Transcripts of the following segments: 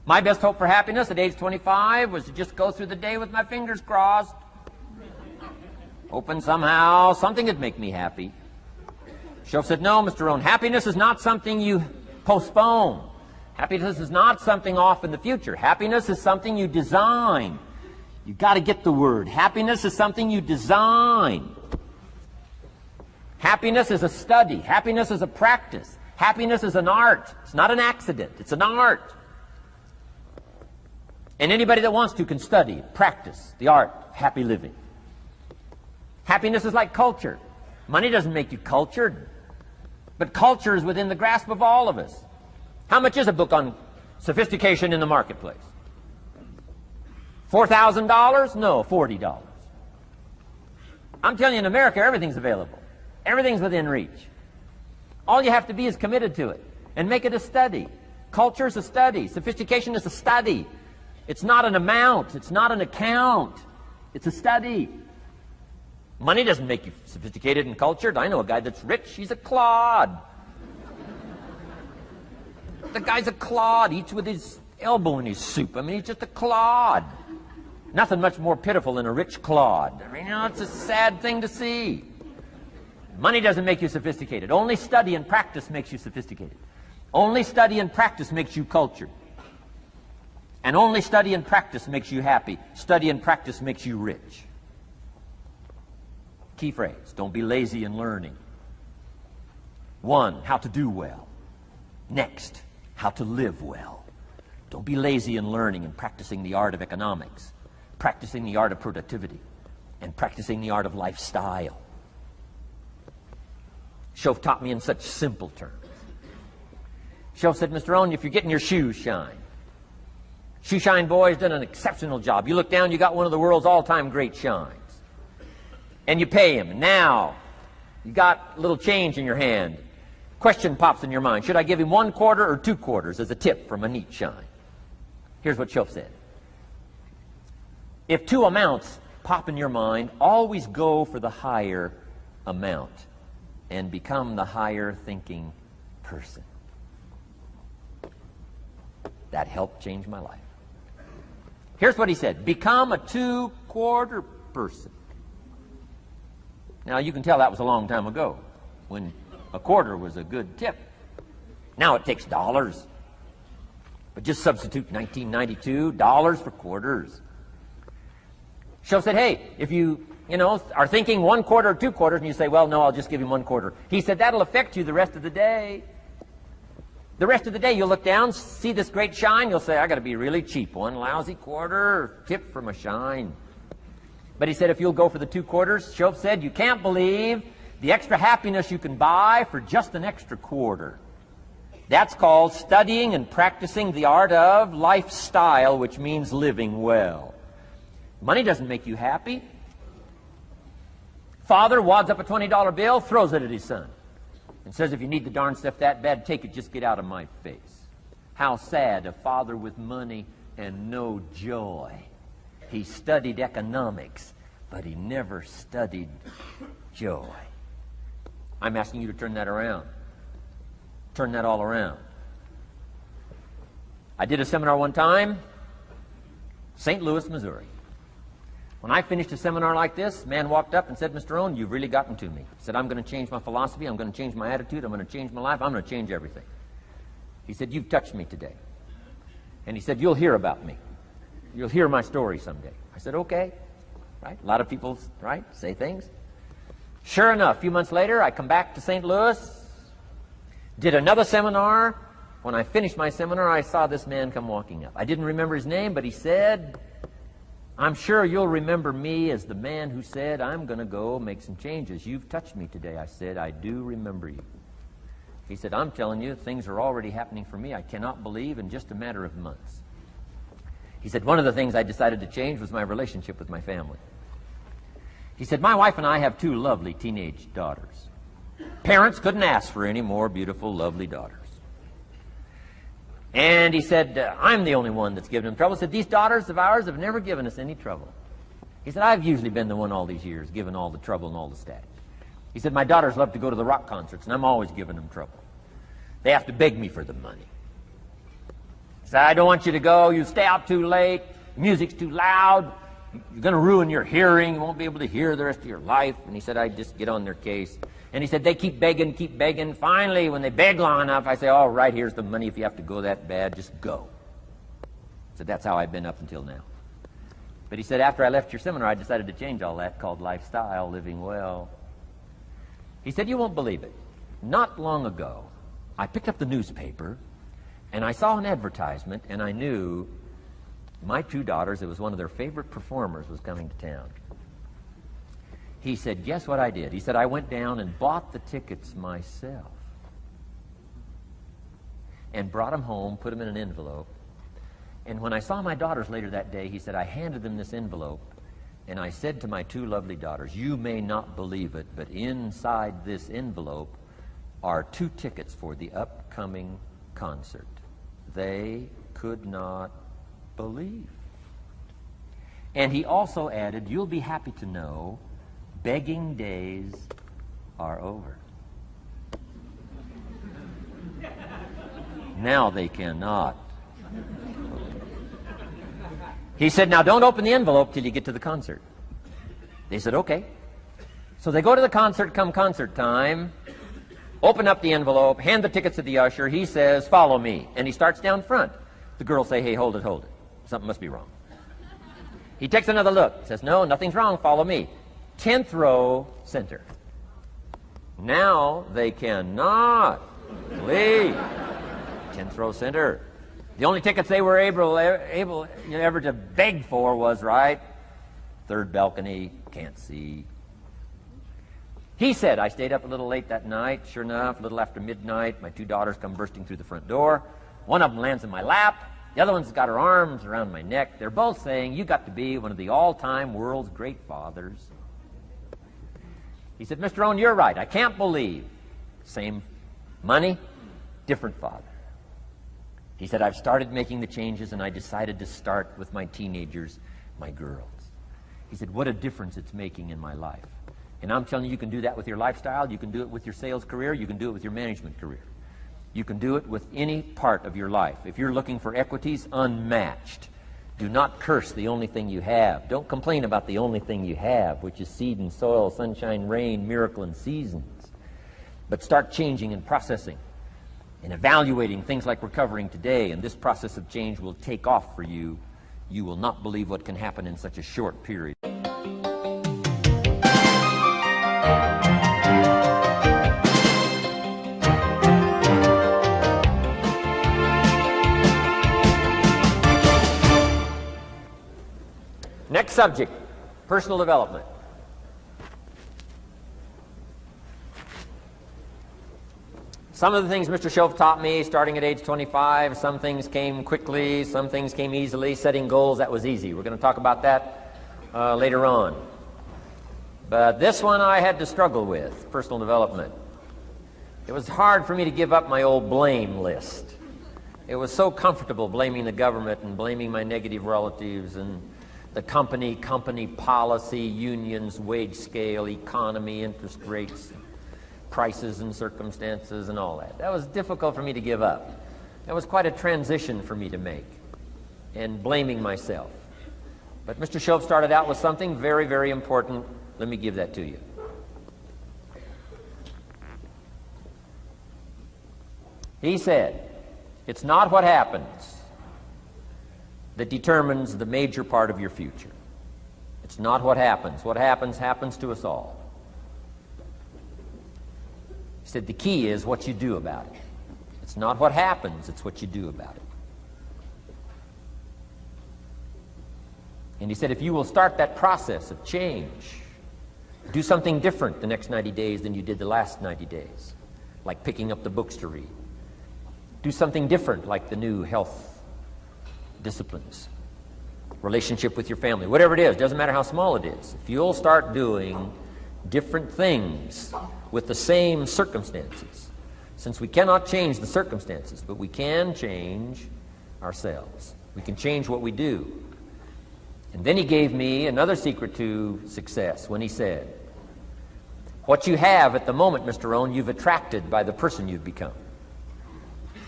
My best hope for happiness at age 25 was to just go through the day with my fingers crossed, hoping somehow something would make me happy. Shoaff said, no, Mr. Rohn, happiness is not something you postpone. Happiness is not something off in the future. Happiness is something you design. You've got to get the word. Happiness is something you design. Happiness is a study. Happiness is a practice. Happiness is an art. It's not an accident. It's an art. And anybody that wants to can study, practice the art of happy living. Happiness is like culture. Money doesn't make you cultured, but culture is within the grasp of all of us. How much is a book on sophistication in the marketplace? $4,000? No, $40. I'm telling you, in America, everything's available. Everything's within reach. All you have to be is committed to it and make it a study. Culture is a study. Sophistication is a study. It's not an amount. It's not an account. It's a study. Money doesn't make you sophisticated and cultured. I know a guy that's rich. He's a clod. The guy's a clod. Eats with his elbow in his soup. I mean, he's just a clod. Nothing much more pitiful than a rich clod. I mean, you know, it's a sad thing to see. Money doesn't make you sophisticated. Only study and practice makes you sophisticated. Only study and practice makes you cultured. And only study and practice makes you happy. Study and practice makes you rich. Key phrase, don't be lazy in learning. 1, how to do well. Next, how to live well. Don't be lazy in learning and practicing the art of economics, practicing the art of productivity, and practicing the art of lifestyle. Shoaff taught me in such simple terms. Shoaff said, Mr. Rohn, if you're getting your shoes shined, Shoe Shine Boy's done an exceptional job. You look down, you got one of the world's all-time great shines. And you pay him. And now, you got a little change in your hand. Question pops in your mind. Should I give him 1 quarter or 2 quarters as a tip from a neat shine? Here's what Shoaff said. If 2 amounts pop in your mind, always go for the higher amount and become the higher thinking person. That helped change my life. Here's what he said. Become a 2-quarter person. Now, you can tell that was a long time ago, when a quarter was a good tip. Now it takes dollars. But just substitute 1992, dollars for quarters. Shoaff said, hey, if you are thinking 1 quarter or 2 quarters, and you say, well, no, I'll just give him 1 quarter. He said, that'll affect you the rest of the day. The rest of the day, you'll look down, see this great shine, you'll say, I got to be really cheap. 1 lousy quarter, tip from a shine. But he said, if you'll go for the 2 quarters, Shoaff said, you can't believe the extra happiness you can buy for just an extra quarter. That's called studying and practicing the art of lifestyle, which means living well. Money doesn't make you happy. Father wads up a $20 bill, throws it at his son, and says, if you need the darn stuff that bad, take it, just get out of my face. How sad, a father with money and no joy. He studied economics, but he never studied joy. I'm asking you to turn that around. Turn that all around. I did a seminar one time, St. Louis, Missouri. When I finished a seminar like this, a man walked up and said, Mr. Rohn, you've really gotten to me. He said, I'm going to change my philosophy, I'm going to change my attitude, I'm going to change my life, I'm going to change everything. He said, you've touched me today. And he said, you'll hear about me. You'll hear my story someday. I said, okay. Right? A lot of people, right, say things. Sure enough, a few months later, I come back to St. Louis, did another seminar. When I finished my seminar, I saw this man come walking up. I didn't remember his name, but he said, I'm sure you'll remember me as the man who said, I'm going to go make some changes. You've touched me today. I said, I do remember you. He said, I'm telling you, things are already happening for me. I cannot believe in just a matter of months. He said, one of the things I decided to change was my relationship with my family. He said, my wife and I have 2 lovely teenage daughters. Parents couldn't ask for any more beautiful, lovely daughters. And he said, I'm the only one that's given them trouble. He said, these daughters of ours have never given us any trouble. He said, I've usually been the one all these years giving all the trouble and all the static. He said, my daughters love to go to the rock concerts, and I'm always giving them trouble. They have to beg me for the money. said, I don't want you to go. You stay out too late. The music's too loud. You're going to ruin your hearing. You won't be able to hear the rest of your life. And he said, I just get on their case. And he said, they keep begging, keep begging. Finally, when they beg long enough, I say, all right, here's the money. If you have to go that bad, just go. So that's how I've been up until now. But he said, after I left your seminar, I decided to change all that, called lifestyle, living well. He said, you won't believe it. Not long ago, I picked up the newspaper, and I saw an advertisement, and I knew my two daughters, it was one of their favorite performers, was coming to town. He said, guess what I did? He said, I went down and bought the tickets myself and brought them home, put them in an envelope. And when I saw my daughters later that day, he said, I handed them this envelope, and I said to my two lovely daughters, you may not believe it, but inside this envelope are 2 tickets for the upcoming concert. They could not believe. And he also added, you'll be happy to know begging days are over. Now they cannot. He said, now don't open the envelope till you get to the concert. They said, okay. So they go to the concert, come concert time, open up the envelope, hand the tickets to the usher. He says, follow me. And he starts down front. The girls say, hey, hold it, hold it. Something must be wrong. He takes another look, says, no, nothing's wrong, follow me. 10th row, center. Now they cannot leave. 10th row, center. The only tickets they were able ever to beg for was, right, 3rd balcony, can't see. He said, I stayed up a little late that night. Sure enough, a little after midnight, my two daughters come bursting through the front door. One of them lands in my lap. The other one's got her arms around my neck. They're both saying, you got to be one of the all-time world's great fathers. He said, Mr. Rohn, you're right. I can't believe. Same money, different father. He said, I've started making the changes, and I decided to start with my teenagers, my girls. He said, what a difference it's making in my life. And I'm telling you, you can do that with your lifestyle. You can do it with your sales career. You can do it with your management career. You can do it with any part of your life. If you're looking for equities, unmatched. Do not curse the only thing you have. Don't complain about the only thing you have, which is seed and soil, sunshine, rain, miracle, and seasons. But start changing and processing and evaluating things like we're covering today, and this process of change will take off for you. You will not believe what can happen in such a short period. Next subject, personal development. Some of the things Mr. Shoaff taught me starting at age 25, some things came quickly, some things came easily. Setting goals, that was easy. We're going to talk about that later on. But this one I had to struggle with, personal development. It was hard for me to give up my old blame list. It was so comfortable blaming the government and blaming my negative relatives and the company policy, unions, wage scale, economy, interest rates, prices and circumstances and all that. That was difficult for me to give up. That was quite a transition for me to make, and blaming myself. But Mr. Shoaff started out with something very, very important. Let me give that to you. He said, it's not what happens that determines the major part of your future. It's not what happens. What happens happens to us all. He said the key is what you do about it. It's not what happens, it's what you do about it. And he said if you will start that process of change, do something different the next 90 days than you did the last 90 days, like picking up the books to read. Do something different like the new health disciplines, relationship with your family, whatever it is, doesn't matter how small it is. If you'll start doing different things with the same circumstances, since we cannot change the circumstances, but we can change ourselves. We can change what we do. And then he gave me another secret to success when he said, what you have at the moment, Mr. Rohn, you've attracted by the person you've become.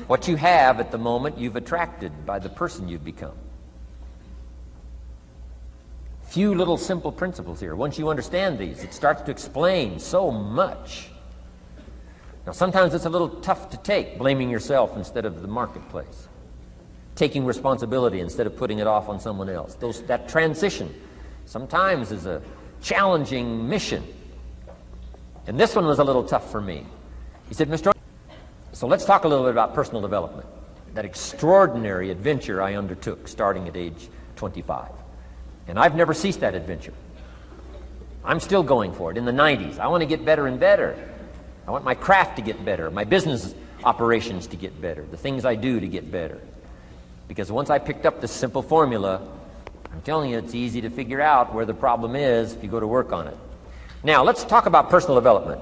What you have at the moment, you've attracted by the person you've become. Few little simple principles here. Once you understand these, it starts to explain so much. Now, sometimes it's a little tough to take, blaming yourself instead of the marketplace, taking responsibility instead of putting it off on someone else. That transition sometimes is a challenging mission. And this one was a little tough for me. He said, Mr. So let's talk a little bit about personal development, that extraordinary adventure I undertook starting at age 25. And I've never ceased that adventure. I'm still going for it. In the 90s, I want to get better and better. I want my craft to get better, my business operations to get better, the things I do to get better. Because once I picked up this simple formula, I'm telling you, it's easy to figure out where the problem is if you go to work on it. Now, let's talk about personal development.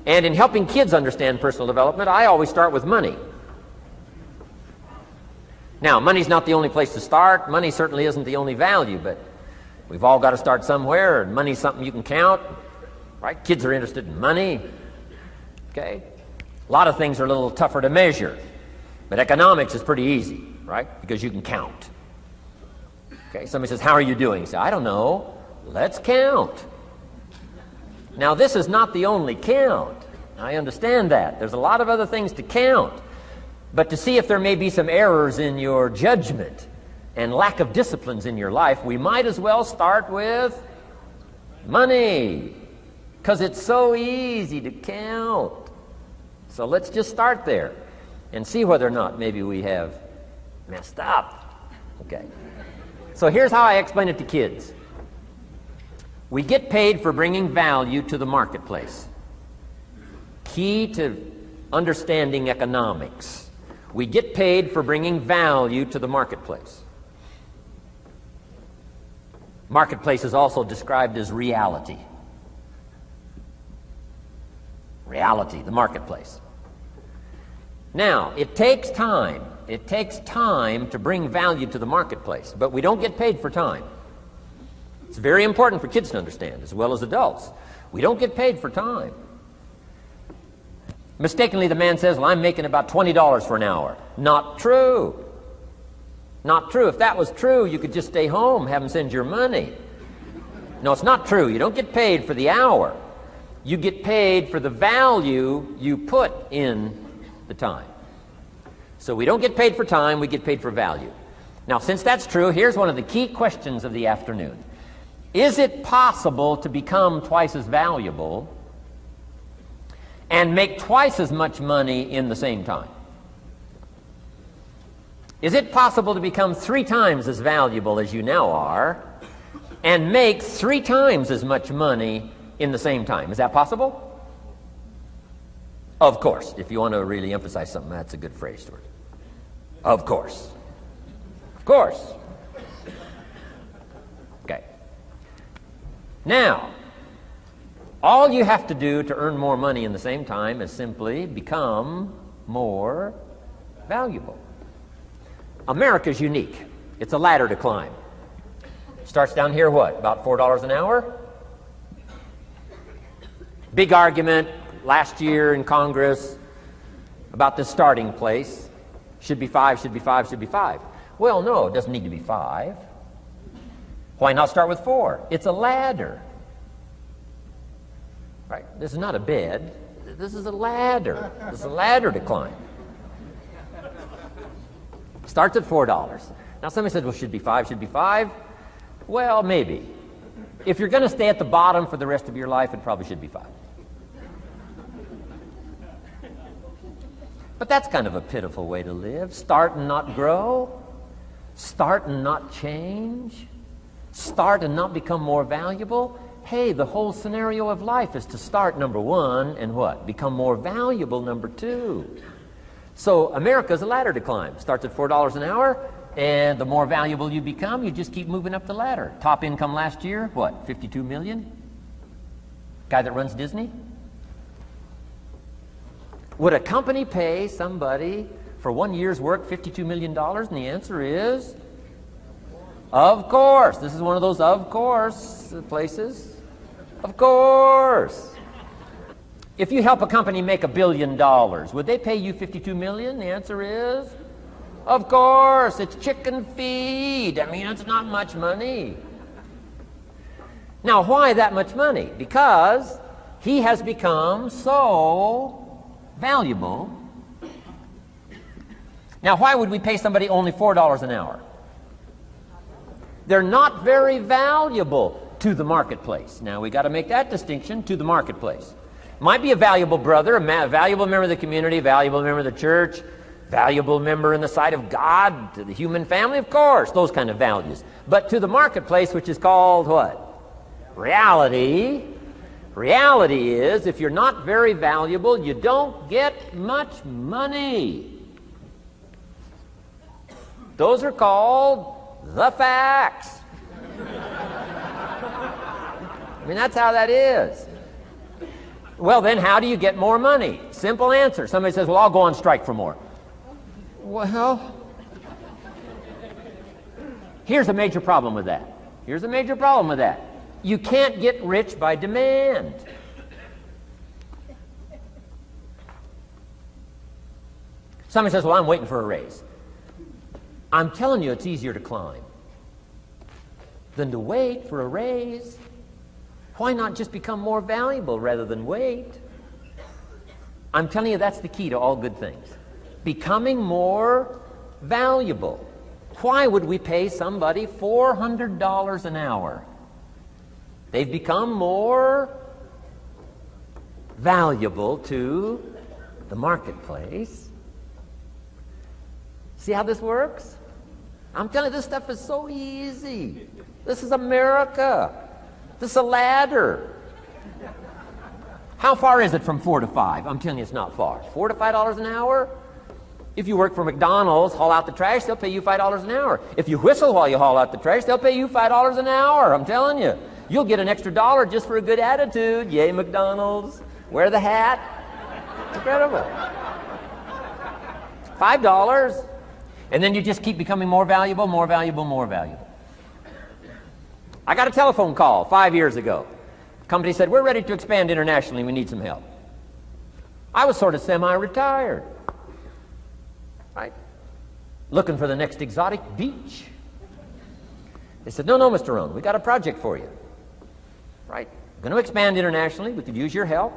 And in helping kids understand personal development, I always start with money. Now, money's not the only place to start. Money certainly isn't the only value, but we've all got to start somewhere, and money's something you can count, right? Kids are interested in money, okay? A lot of things are a little tougher to measure, but economics is pretty easy, right? Because you can count. Okay, somebody says, how are you doing? You say, I don't know. Let's count. Now, this is not the only count. I understand that. There's a lot of other things to count. But to see if there may be some errors in your judgment and lack of disciplines in your life, we might as well start with money, because it's so easy to count. So let's just start there and see whether or not maybe we have messed up. Okay. So here's how I explain it to kids. We get paid for bringing value to the marketplace. Key to understanding economics. We get paid for bringing value to the marketplace. Marketplace is also described as reality. Reality, the marketplace. Now, it takes time. It takes time to bring value to the marketplace, but we don't get paid for time. It's very important for kids to understand, as well as adults. We don't get paid for time. Mistakenly, the man says, well, I'm making about $20 for an hour. Not true. Not true. If that was true, you could just stay home, have them send your money. No, it's not true. You don't get paid for the hour. You get paid for the value you put in the time. So we don't get paid for time, we get paid for value. Now, since that's true, here's one of the key questions of the afternoon. Is it possible to become twice as valuable and make twice as much money in the same time? Is it possible to become 3 times as valuable as you now are and make 3 times as much money in the same time? Is that possible? Of course. If you want to really emphasize something, that's a good phrase, Stuart. Of course. Of course. Okay. Now, all you have to do to earn more money in the same time is simply become more valuable. America's unique. It's a ladder to climb. Starts down here, what? About $4 an hour? Big argument last year in Congress about the starting place. Should be 5, should be 5, should be 5. Well, no, it doesn't need to be 5. Why not start with 4? It's a ladder. Right? This is not a bed. This is a ladder. This is a ladder to climb. Starts at $4. Now somebody said, well, should be 5, should be 5. Well, maybe. If you're going to stay at the bottom for the rest of your life, it probably should be 5. But that's kind of a pitiful way to live. Start and not grow. Start and not change. Start and not become more valuable. Hey, the whole scenario of life is to start, number 1, and what? Become more valuable, number 2. So America's a ladder to climb. Starts at $4 an hour, and the more valuable you become, you just keep moving up the ladder. Top income last year, what, 52 million? Guy that runs Disney? Would a company pay somebody for 1 year's work $52 million? And the answer is, of course. This is one of those of course places. Of course. If you help a company make $1 billion, would they pay you $52 million? The answer is, of course, it's chicken feed. I mean, it's not much money. Now, why that much money? Because he has become so valuable. Now, why would we pay somebody only $4 an hour? They're not very valuable to the marketplace. Now, we got to make that distinction, to the marketplace. Might be a valuable brother, a valuable member of the community, a valuable member of the church, valuable member in the sight of God, to the human family, of course, those kind of values. But to the marketplace, which is called what? Reality. Reality is, if you're not very valuable, you don't get much money. Those are called the facts. I mean, that's how that is. Well, then, how do you get more money? Simple answer. Somebody says, well, I'll go on strike for more. Well, here's a major problem with that. Here's a major problem with that. You can't get rich by demand. Somebody says, well, I'm waiting for a raise. I'm telling you, it's easier to climb than to wait for a raise. Why not just become more valuable rather than wait? I'm telling you, that's the key to all good things. Becoming more valuable. Why would we pay somebody $400 an hour? They've become more valuable to the marketplace. See how this works? I'm telling you, this stuff is so easy. This is America. This is a ladder. How far is it from 4 to 5? I'm telling you, it's not far. $4 to $5 an hour? If you work for McDonald's, haul out the trash, they'll pay you $5 an hour. If you whistle while you haul out the trash, they'll pay you $5 an hour. I'm telling you. You'll get an extra dollar just for a good attitude. Yay, McDonald's. Wear the hat. It's incredible. $5. And then you just keep becoming more valuable, more valuable, more valuable. I got a telephone call 5 years ago. The company said, we're ready to expand internationally. We need some help. I was sort of semi-retired. Right? Looking for the next exotic beach. They said, no, Mr. Rohn, we got a project for you. Right? Going to expand internationally. We could use your help.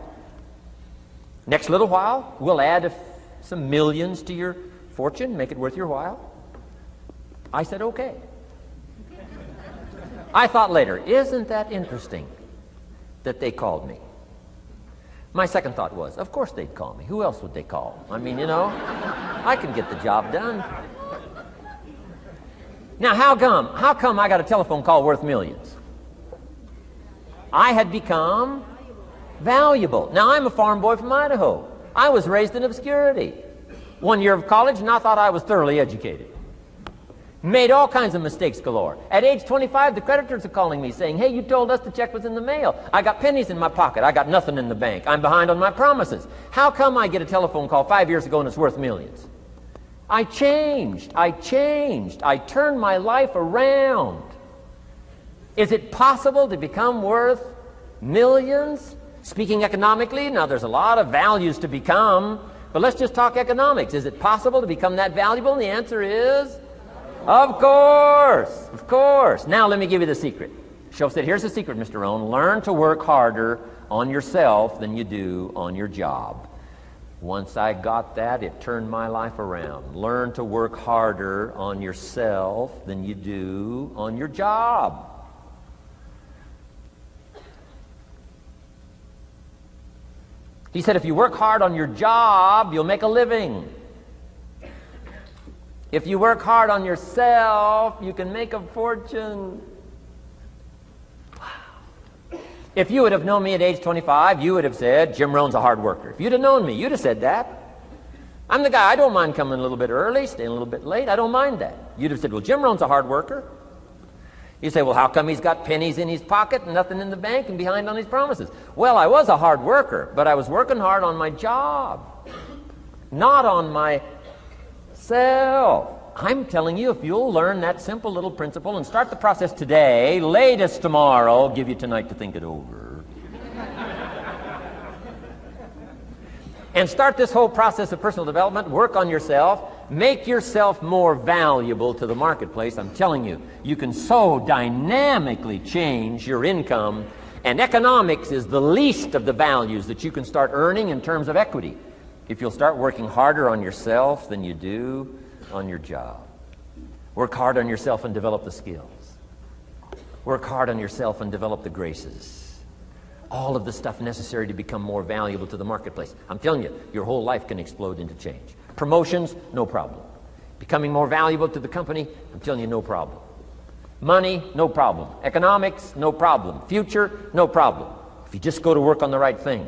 Next little while, we'll add some millions to your fortune, make it worth your while. I said, okay. I thought later, isn't that interesting that they called me? My second thought was, of course they'd call me. Who else would they call? I mean, you know, I can get the job done. Now, how come I got a telephone call worth millions? I had become valuable. Now, I'm a farm boy from Idaho. I was raised in obscurity. 1 year of college, and I thought I was thoroughly educated. Made all kinds of mistakes galore. At age 25, the creditors are calling me saying, hey, you told us the check was in the mail. I got pennies in my pocket. I got nothing in the bank. I'm behind on my promises. How come I get a telephone call 5 years ago and it's worth millions? I changed. I turned my life around. Is it possible to become worth millions? Speaking economically, now there's a lot of values to become, but let's just talk economics. Is it possible to become that valuable? And the answer is, of course, of course. Now let me give you the secret. Shoaff said, here's the secret, Mr. Rohn. Learn to work harder on yourself than you do on your job. Once I got that, it turned my life around. Learn to work harder on yourself than you do on your job. He said, if you work hard on your job, you'll make a living. If you work hard on yourself, you can make a fortune. Wow. If you would have known me at age 25, you would have said, Jim Rohn's a hard worker. If you'd have known me, you'd have said that. I'm the guy, I don't mind coming a little bit early, staying a little bit late. I don't mind that. You'd have said, well, Jim Rohn's a hard worker. You say, well, how come he's got pennies in his pocket and nothing in the bank and behind on his promises? Well, I was a hard worker, but I was working hard on my job, not on myself. I'm telling you, if you'll learn that simple little principle and start the process today, latest tomorrow, I'll give you tonight to think it over. And start this whole process of personal development. Work on yourself. Make yourself more valuable to the marketplace. I'm telling you, you can so dynamically change your income, and economics is the least of the values that you can start earning in terms of equity if you'll start working harder on yourself than you do on your job. Work hard on yourself and develop the skills. Work hard on yourself and develop the graces. All of the stuff necessary to become more valuable to the marketplace. I'm telling you, your whole life can explode into change. Promotions, no problem. Becoming more valuable to the company, I'm telling you, no problem. Money, no problem. Economics, no problem. Future, no problem. If you just go to work on the right thing.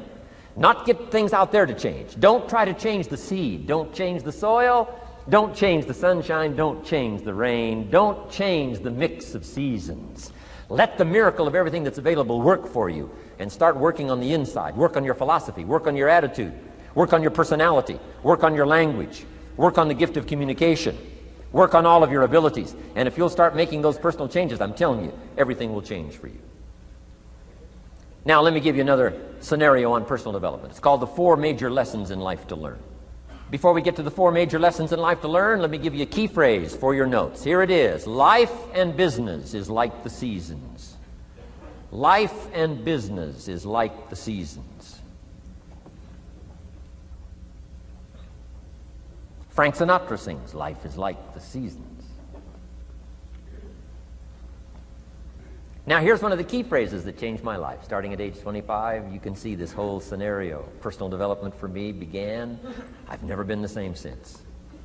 Not get things out there to change. Don't try to change the seed. Don't change the soil. Don't change the sunshine. Don't change the rain. Don't change the mix of seasons. Let the miracle of everything that's available work for you, and start working on the inside. Work on your philosophy. Work on your attitude. Work on your personality. Work on your language. Work on the gift of communication. Work on all of your abilities. And if you'll start making those personal changes, I'm telling you, everything will change for you. Now, let me give you another scenario on personal development. It's called the 4 major lessons in life to learn. Before we get to the 4 major lessons in life to learn, let me give you a key phrase for your notes. Here it is. Life and business is like the seasons. Life and business is like the seasons. Frank Sinatra sings, life is like the seasons. Now, here's one of the key phrases that changed my life. Starting at age 25, you can see this whole scenario. Personal development for me began. I've never been the same since.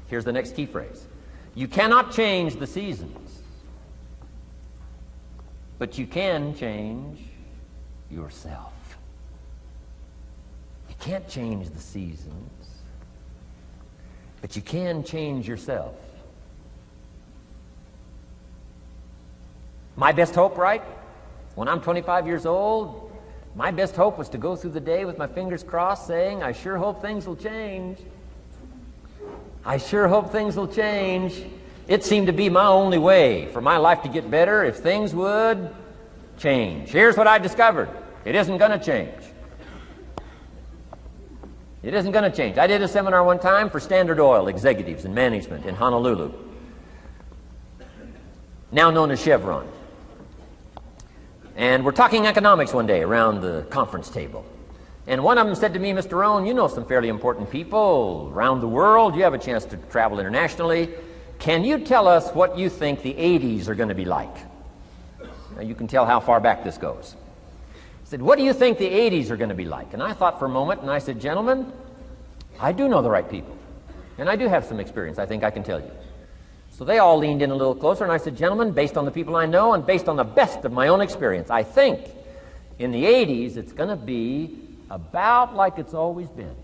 Here's the next key phrase. You cannot change the seasons, but you can change yourself. You can't change the seasons, but you can change yourself. My best hope, right? When I'm 25 years old, my best hope was to go through the day with my fingers crossed saying, I sure hope things will change. I sure hope things will change. It seemed to be my only way for my life to get better if things would change. Here's what I discovered. It isn't going to change. It isn't going to change. I did a seminar one time for Standard Oil executives and management in Honolulu, now known as Chevron. And we're talking economics one day around the conference table. And one of them said to me, Mr. Rohn, you know some fairly important people around the world. You have a chance to travel internationally. Can you tell us what you think the 80s are going to be like? Now, you can tell how far back this goes. He said, what do you think the 80s are going to be like? And I thought for a moment, and I said, gentlemen, I do know the right people. And I do have some experience, I think I can tell you. So they all leaned in a little closer, and I said, gentlemen, based on the people I know and based on the best of my own experience, I think in the 80s it's going to be about like it's always been.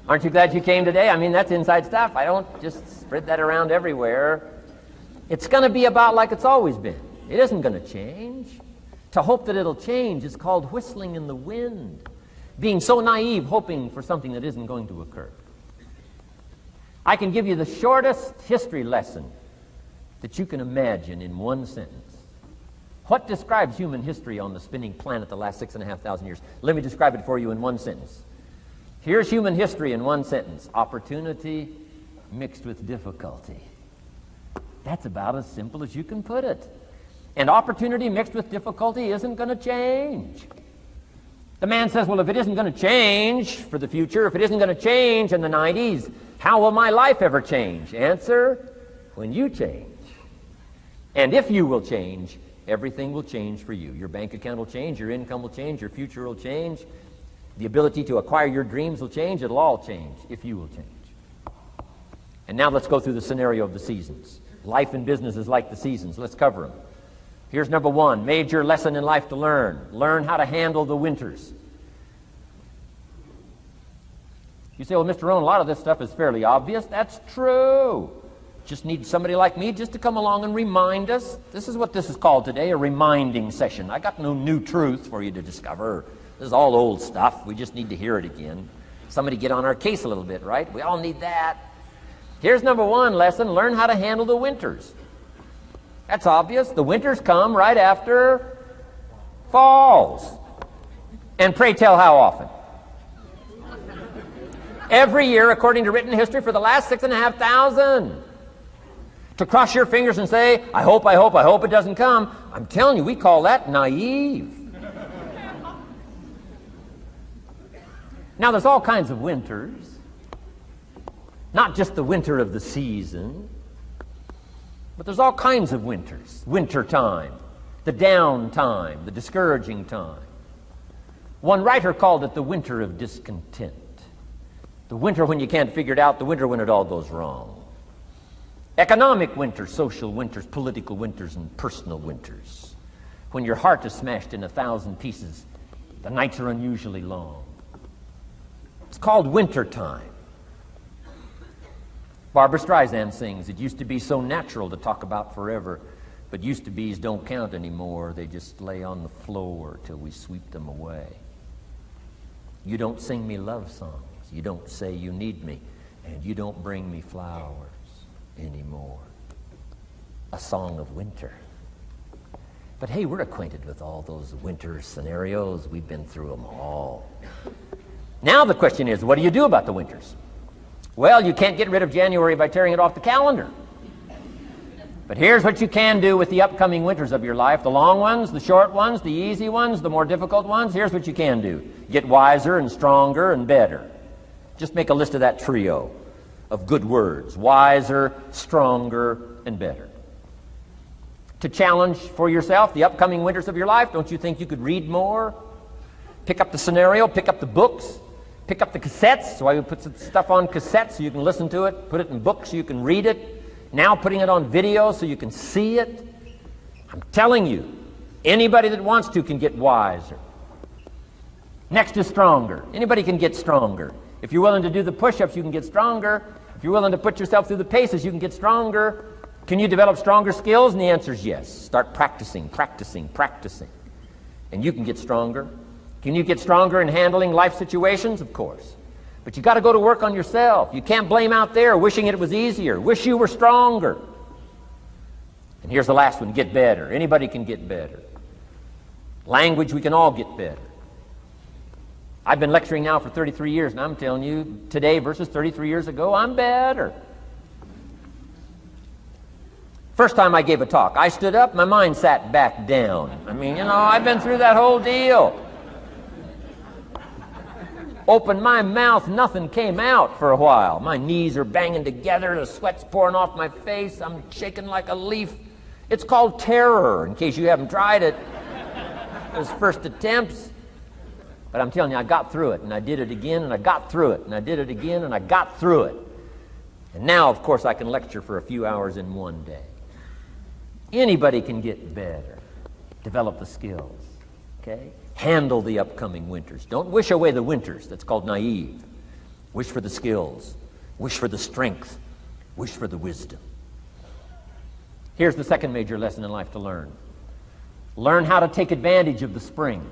Aren't you glad you came today? I mean, that's inside stuff. I don't just spread that around everywhere. It's going to be about like it's always been. It isn't going to change. To hope that it'll change is called whistling in the wind, being so naive, hoping for something that isn't going to occur. I can give you the shortest history lesson that you can imagine in one sentence. What describes human history on the spinning planet the last 6,500 years? Let me describe it for you in one sentence. Here's human history in one sentence. Opportunity mixed with difficulty. That's about as simple as you can put it. And opportunity mixed with difficulty isn't going to change. The man says, well, if it isn't going to change for the future, if it isn't going to change in the 90s, how will my life ever change? Answer, when you change. And if you will change, everything will change for you. Your bank account will change, your income will change, your future will change, the ability to acquire your dreams will change. It'll all change if you will change. And now let's go through the scenario of the seasons. Life and business is like the seasons. Let's cover them. Here's number 1, major lesson in life to learn. Learn how to handle the winters. You say, well, Mr. Rohn, a lot of this stuff is fairly obvious. That's true. Just need somebody like me just to come along and remind us. This is what this is called today, a reminding session. I got no new truth for you to discover. This is all old stuff. We just need to hear it again. Somebody get on our case a little bit, right? We all need that. Here's number 1 lesson. Learn how to handle the winters. That's obvious. The winters come right after falls. And pray tell how often? every year according to written history for the last 6,500. To cross your fingers and say, I hope it doesn't come. I'm telling you, we call that naive. Now, there's all kinds of winters. Not just the winter of the season, but there's all kinds of winters. Winter time, the down time, the discouraging time. One writer called it the winter of discontent. The winter when you can't figure it out, the winter when it all goes wrong. Economic winters, social winters, political winters, and personal winters. When your heart is smashed in 1,000 pieces, the nights are unusually long. It's called winter time. Barbra Streisand sings, it used to be so natural to talk about forever, but used to be's don't count anymore. They just lay on the floor till we sweep them away. You don't sing me love songs. You don't say you need me, and you don't bring me flowers anymore. A song of winter. But hey, we're acquainted with all those winter scenarios. We've been through them all. Now the question is, what do you do about the winters? Well, you can't get rid of January by tearing it off the calendar. But here's what you can do with the upcoming winters of your life. The long ones, the short ones, the easy ones, the more difficult ones. Here's what you can do. Get wiser and stronger and better. Just make a list of that trio of good words. Wiser, stronger, and better. To challenge for yourself the upcoming winters of your life, don't you think you could read more? Pick up the scenario, pick up the books, pick up the cassettes. So I would put some stuff on cassettes so you can listen to it. Put it in books so you can read it. Now putting it on video so you can see it. I'm telling you, anybody that wants to can get wiser. Next is stronger. Anybody can get stronger. If you're willing to do the push-ups, you can get stronger. If you're willing to put yourself through the paces, you can get stronger. Can you develop stronger skills? And the answer is yes. Start practicing, practicing, practicing. And you can get stronger. Can you get stronger in handling life situations? Of course. But you got to go to work on yourself. You can't blame out there wishing it was easier. Wish you were stronger. And here's the last one, get better. Anybody can get better. Language, we can all get better. I've been lecturing now for 33 years, and I'm telling you, today versus 33 years ago, I'm better. First time I gave a talk, I stood up, my mind sat back down. I mean, I've been through that whole deal. Opened my mouth, nothing came out for a while. My knees are banging together, the sweat's pouring off my face, I'm shaking like a leaf. It's called terror, in case you haven't tried it. Those first attempts. But I'm telling you, I got through it, and I did it again, and I got through it, and I did it again, and I got through it. And now, of course, I can lecture for a few hours in one day. Anybody can get better. Develop the skills, okay? Handle the upcoming winters. Don't wish away the winters. That's called naive. Wish for the skills. Wish for the strength. Wish for the wisdom. Here's the second major lesson in life to learn. Learn how to take advantage of the spring.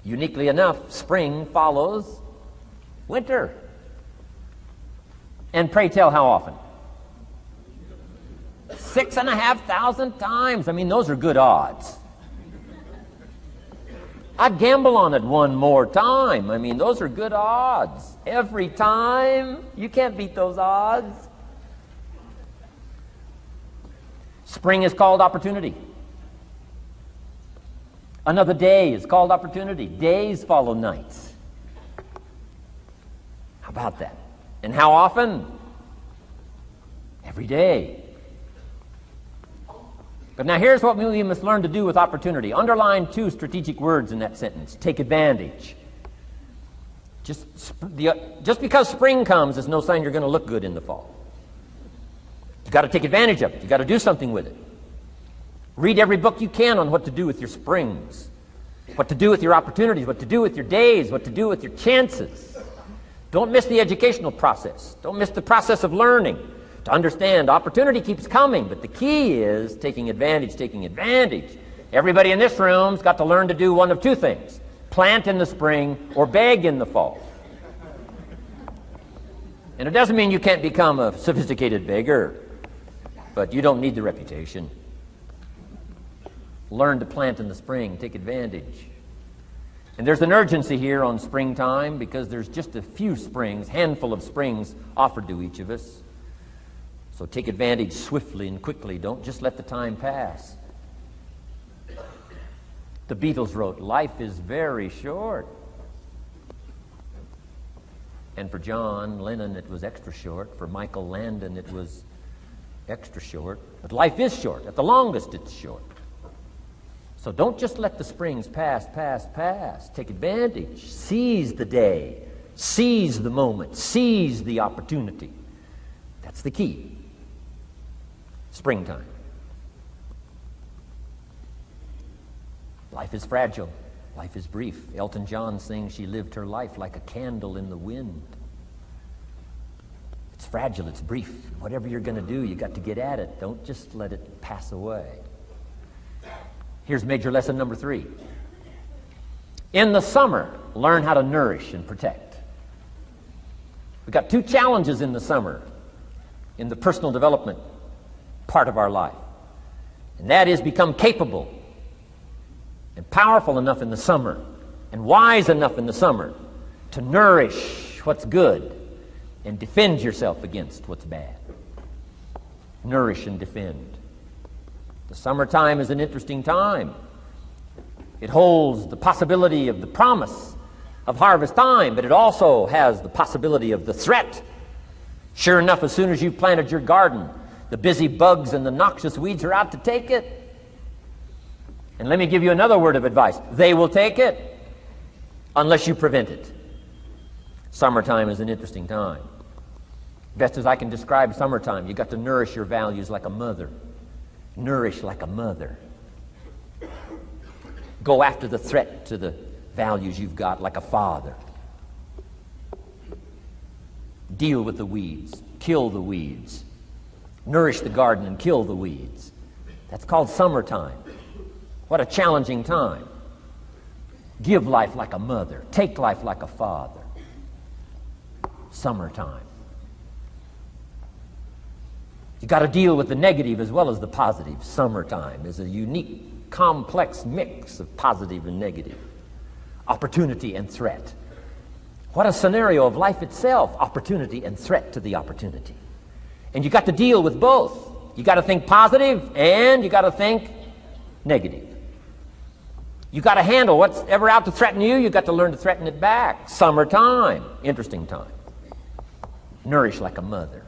Uniquely enough, spring follows winter. And pray tell, how often? 6,500 times. I mean, those are good odds. I'd gamble on it one more time. I mean, those are good odds. Every time. You can't beat those odds. Spring is called opportunity. Another day is called opportunity. Days follow nights. How about that? And how often? Every day. But now here's what we must learn to do with opportunity. Underline two strategic words in that sentence. Take advantage. Just because spring comes is no sign you're going to look good in the fall. You've got to take advantage of it. You've got to do something with it. Read every book you can on what to do with your springs, what to do with your opportunities, what to do with your days, what to do with your chances. Don't miss the educational process. Don't miss the process of learning. To understand, opportunity keeps coming, but the key is taking advantage, taking advantage. Everybody in this room's got to learn to do one of two things: plant in the spring or beg in the fall. And it doesn't mean you can't become a sophisticated beggar, but you don't need the reputation. Learn to plant in the spring, take advantage. And there's an urgency here on springtime because there's just a few springs, handful of springs offered to each of us. So take advantage swiftly and quickly. Don't just let the time pass. The Beatles wrote, "Life is very short." And for John Lennon, it was extra short. For Michael Landon, it was extra short. But life is short. At the longest, it's short. So don't just let the springs pass. Take advantage. Seize the day. Seize the moment. Seize the opportunity. That's the key. Springtime. Life is fragile. Life is brief. Elton John sings, "She lived her life like a candle in the wind." It's fragile. It's brief. Whatever you're going to do, you got to get at it. Don't just let it pass away. Here's major lesson number 3. In the summer, learn how to nourish and protect. We've got 2 challenges in the summer in the personal development part of our life. And that is become capable and powerful enough in the summer and wise enough in the summer to nourish what's good and defend yourself against what's bad. Nourish and defend. The summertime is an interesting time. It holds the possibility of the promise of harvest time, but it also has the possibility of the threat. Sure enough, as soon as you've planted your garden, the busy bugs and the noxious weeds are out to take it. And let me give you another word of advice. They will take it unless you prevent it. Summertime is an interesting time. Best as I can describe summertime, you've got to nourish your values like a mother. Nourish like a mother. Go after the threat to the values you've got like a father. Deal with the weeds. Kill the weeds. Nourish the garden and kill the weeds. That's called summertime. What a challenging time. Give life like a mother. Take life like a father. Summertime. You've got to deal with the negative as well as the positive. Summertime is a unique, complex mix of positive and negative. Opportunity and threat. What a scenario of life itself. Opportunity and threat to the opportunity. And you've got to deal with both. You've got to think positive and you've got to think negative. You've got to handle what's ever out to threaten you. You've got to learn to threaten it back. Summertime. Interesting time. Nourish like a mother.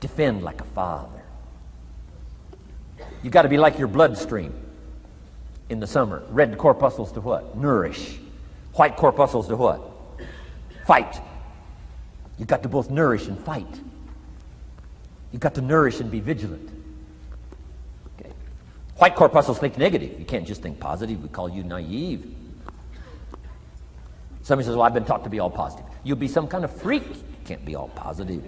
Defend like a father. You've got to be like your bloodstream in the summer. Red corpuscles to what? Nourish. White corpuscles to what? Fight. You've got to both nourish and fight. You've got to nourish and be vigilant. Okay. White corpuscles think negative. You can't just think positive. We call you naive. Somebody says, well, I've been taught to be all positive. You'll be some kind of freak. You can't be all positive.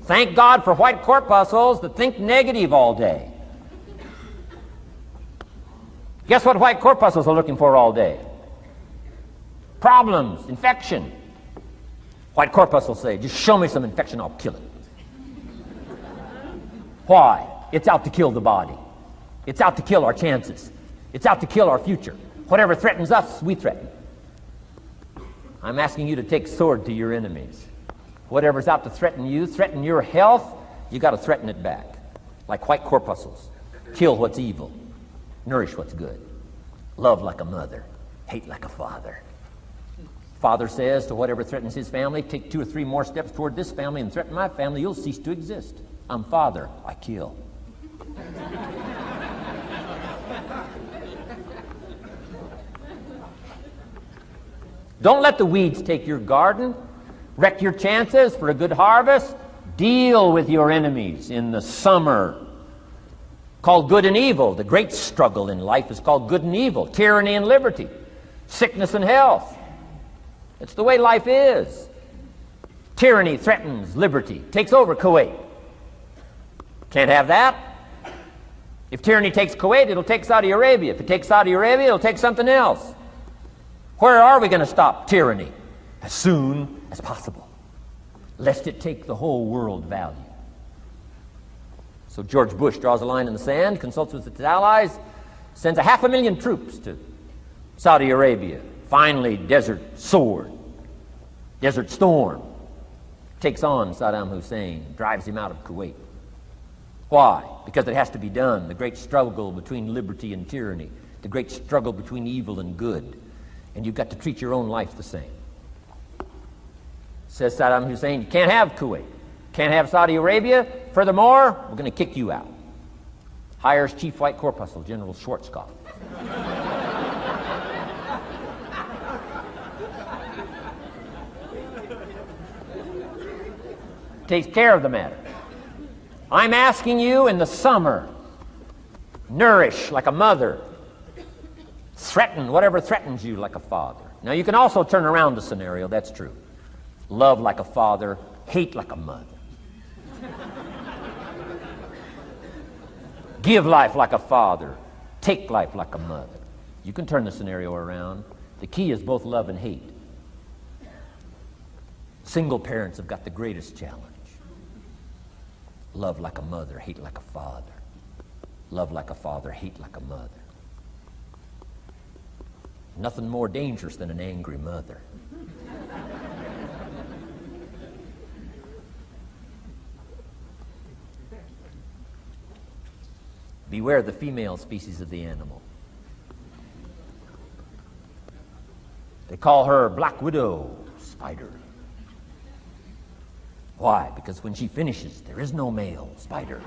Thank God for white corpuscles that think negative all day. Guess what white corpuscles are looking for all day? Problems, infection. White corpuscles say, just show me some infection, I'll kill it. Why? It's out to kill the body. It's out to kill our chances. It's out to kill our future. Whatever threatens us, we threaten. I'm asking you to take sword to your enemies. Whatever's out to threaten you, threaten your health, you got to threaten it back. Like white corpuscles. Kill what's evil. Nourish what's good. Love like a mother. Hate like a father. Father says to whatever threatens his family, take 2 or 3 more steps toward this family and threaten my family, you'll cease to exist. I'm father, I kill. Don't let the weeds take your garden. Wreck your chances for a good harvest. Deal with your enemies in the summer. Called good and evil. The great struggle in life is called good and evil. Tyranny and liberty. Sickness and health. It's the way life is. Tyranny threatens liberty. Takes over Kuwait. Can't have that. If tyranny takes Kuwait, it'll take Saudi Arabia. If it takes Saudi Arabia, it'll take something else. Where are we going to stop tyranny? As soon as possible, lest it take the whole world value. So George Bush draws a line in the sand, consults with its allies, sends 500,000 troops to Saudi Arabia. Finally, Desert Sword, Desert Storm, takes on Saddam Hussein, drives him out of Kuwait. Why? Because it has to be done. The great struggle between liberty and tyranny, the great struggle between evil and good. And you've got to treat your own life the same. Says Saddam Hussein, you can't have Kuwait, can't have Saudi Arabia. Furthermore, we're going to kick you out. Hires Chief White Corpuscle General Schwarzkopf. Takes care of the matter. I'm asking you in the summer, nourish like a mother, threaten whatever threatens you like a father. Now you can also turn around the scenario, that's true. Love like a father, hate like a mother. Give life like a father, take life like a mother. You can turn the scenario around. The key is both love and hate. Single parents have got the greatest challenge. Love like a mother, hate like a father. Love like a father, hate like a mother. Nothing more dangerous than an angry mother. Beware the female species of the animal. They call her Black Widow spider. Why? Because when she finishes, there is no male spider.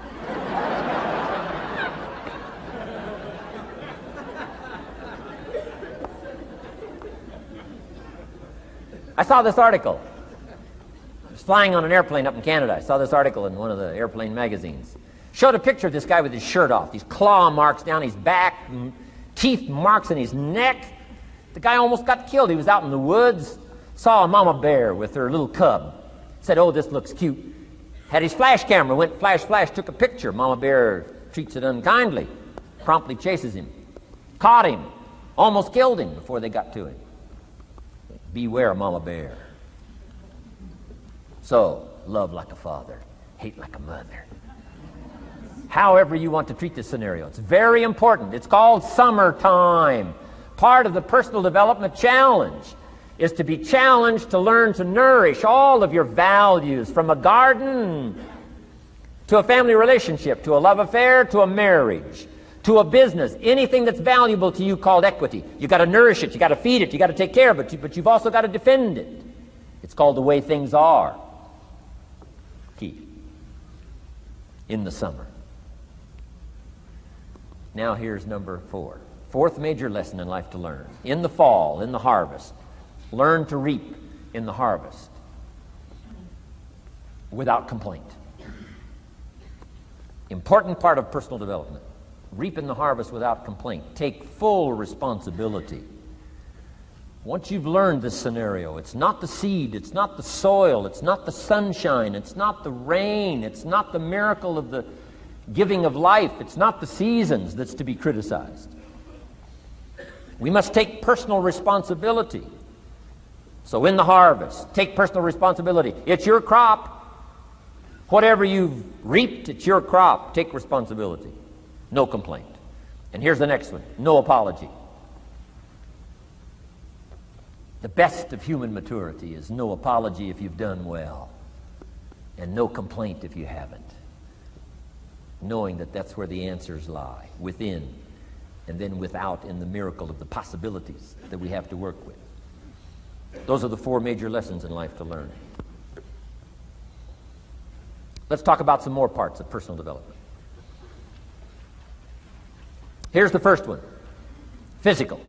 I saw this article. I was flying on an airplane up in Canada. I saw this article in one of the airplane magazines. Showed a picture of this guy with his shirt off, these claw marks down his back, teeth marks in his neck. The guy almost got killed. He was out in the woods, saw a mama bear with her little cub. Said, oh, this looks cute. Had his flash camera, went flash, flash, took a picture. Mama bear treats it unkindly, promptly chases him. Caught him, almost killed him before they got to him. Beware mama bear. So, love like a father, hate like a mother. However you want to treat this scenario, it's very important. It's called summertime. Part of the personal development challenge is to be challenged to learn to nourish all of your values, from a garden to a family relationship, to a love affair, to a marriage, to a business, anything that's valuable to you called equity. You've got to nourish it, you've got to feed it, you've got to take care of it, but you've also got to defend it. It's called the way things are. Key. In the summer. Now here's number 4. Fourth major lesson in life to learn. In the fall, in the harvest, learn to reap in the harvest without complaint. Important part of personal development. Reap in the harvest without complaint. Take full responsibility. Once you've learned this scenario, it's not the seed, it's not the soil, it's not the sunshine, it's not the rain, it's not the miracle of the giving of life, it's not the seasons that's to be criticized. We must take personal responsibility. So in the harvest, take personal responsibility. It's your crop. Whatever you've reaped, it's your crop. Take responsibility. No complaint. And here's the next one. No apology. The best of human maturity is no apology if you've done well, and no complaint if you haven't. Knowing that that's where the answers lie, within, and then without, in the miracle of the possibilities that we have to work with. Those are the 4 major lessons in life to learn. Let's talk about some more parts of personal development. Here's the first one. Physical.